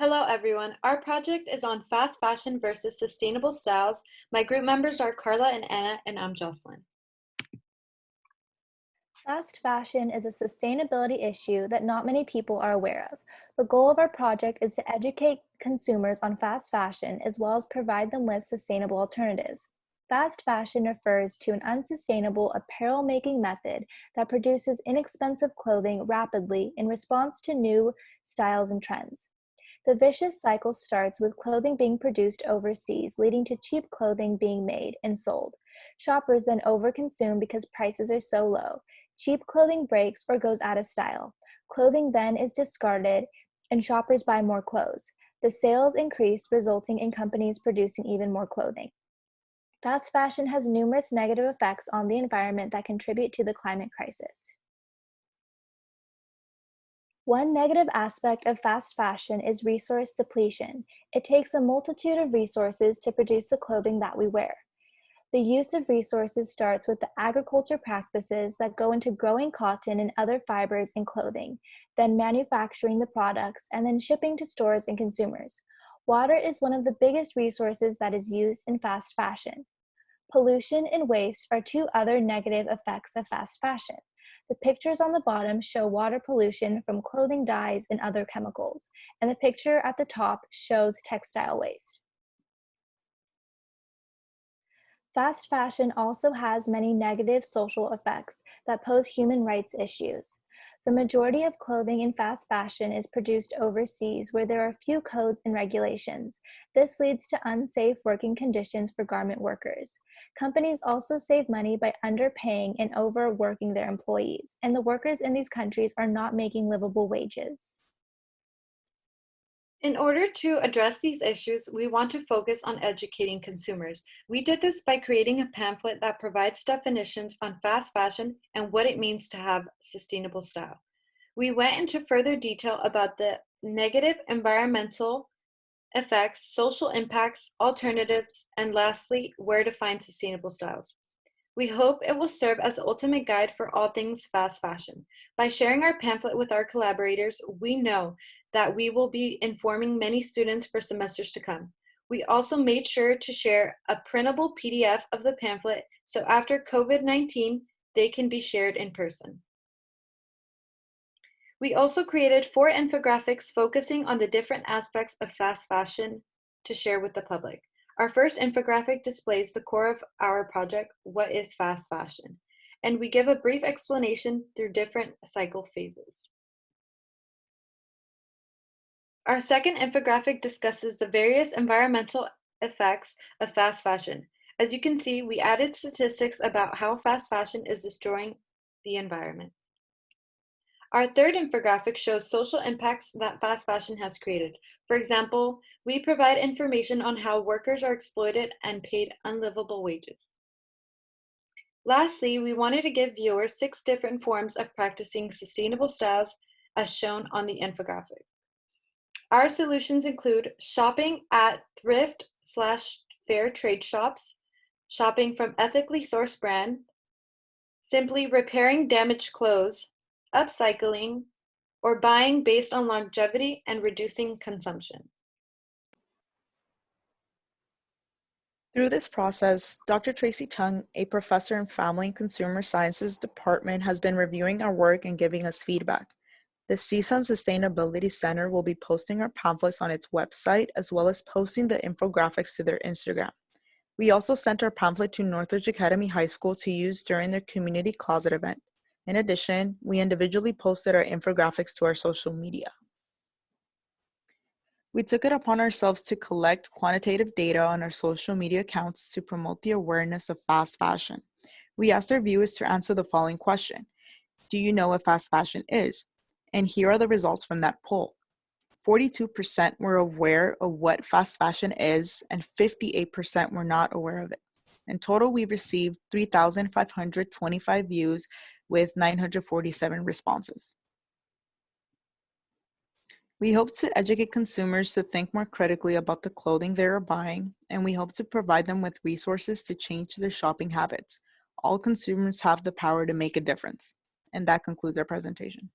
Hello everyone, our project is on fast fashion versus sustainable styles. My group members are Carla and Anna, and I'm Jocelyn. Fast fashion is a sustainability issue that not many people are aware of. The goal of our project is to educate consumers on fast fashion as well as provide them with sustainable alternatives. Fast fashion refers to an unsustainable apparel making method that produces inexpensive clothing rapidly in response to new styles and trends. The vicious cycle starts with clothing being produced overseas, leading to cheap clothing being made and sold. Shoppers then overconsume because prices are so low. Cheap clothing breaks or goes out of style. Clothing then is discarded and shoppers buy more clothes. The sales increase, resulting in companies producing even more clothing. Fast fashion has numerous negative effects on the environment that contribute to the climate crisis. One negative aspect of fast fashion is resource depletion. It takes a multitude of resources to produce the clothing that we wear. The use of resources starts with the agriculture practices that go into growing cotton and other fibers in clothing, then manufacturing the products, and then shipping to stores and consumers. Water is one of the biggest resources that is used in fast fashion. Pollution and waste are two other negative effects of fast fashion. The pictures on the bottom show water pollution from clothing dyes and other chemicals, and the picture at the top shows textile waste. Fast fashion also has many negative social effects that pose human rights issues. The majority of clothing in fast fashion is produced overseas where there are few codes and regulations. This leads to unsafe working conditions for garment workers. Companies also save money by underpaying and overworking their employees, and the workers in these countries are not making livable wages. In order to address these issues, we want to focus on educating consumers. We did this by creating a pamphlet that provides definitions on fast fashion and what it means to have sustainable style. We went into further detail about the negative environmental effects, social impacts, alternatives, and lastly, where to find sustainable styles. We hope it will serve as the ultimate guide for all things fast fashion. By sharing our pamphlet with our collaborators, we know that we will be informing many students for semesters to come. We also made sure to share a printable PDF of the pamphlet so after COVID-19, they can be shared in person. We also created 4 infographics focusing on the different aspects of fast fashion to share with the public. Our first infographic displays the core of our project, what is fast fashion, and we give a brief explanation through different cycle phases. Our second infographic discusses the various environmental effects of fast fashion. As you can see, we added statistics about how fast fashion is destroying the environment. Our third infographic shows social impacts that fast fashion has created. For example, we provide information on how workers are exploited and paid unlivable wages. Lastly, we wanted to give viewers 6 different forms of practicing sustainable styles as shown on the infographic. Our solutions include shopping at thrift/fair trade shops, shopping from ethically sourced brands, simply repairing damaged clothes, upcycling, or buying based on longevity and reducing consumption. Through this process, Dr. Tracy Chung, a professor in Family and Consumer Sciences Department, has been reviewing our work and giving us feedback. The CSUN Sustainability Center will be posting our pamphlets on its website as well as posting the infographics to their Instagram. We also sent our pamphlet to Northridge Academy High School to use during their community closet event. In addition, we individually posted our infographics to our social media. We took it upon ourselves to collect quantitative data on our social media accounts to promote the awareness of fast fashion. We asked our viewers to answer the following question: do you know what fast fashion is? And here are the results from that poll. 42% were aware of what fast fashion is, and 58% were not aware of it. In total, we received 3,525 views with 947 responses. We hope to educate consumers to think more critically about the clothing they are buying, and we hope to provide them with resources to change their shopping habits. All consumers have the power to make a difference. And that concludes our presentation.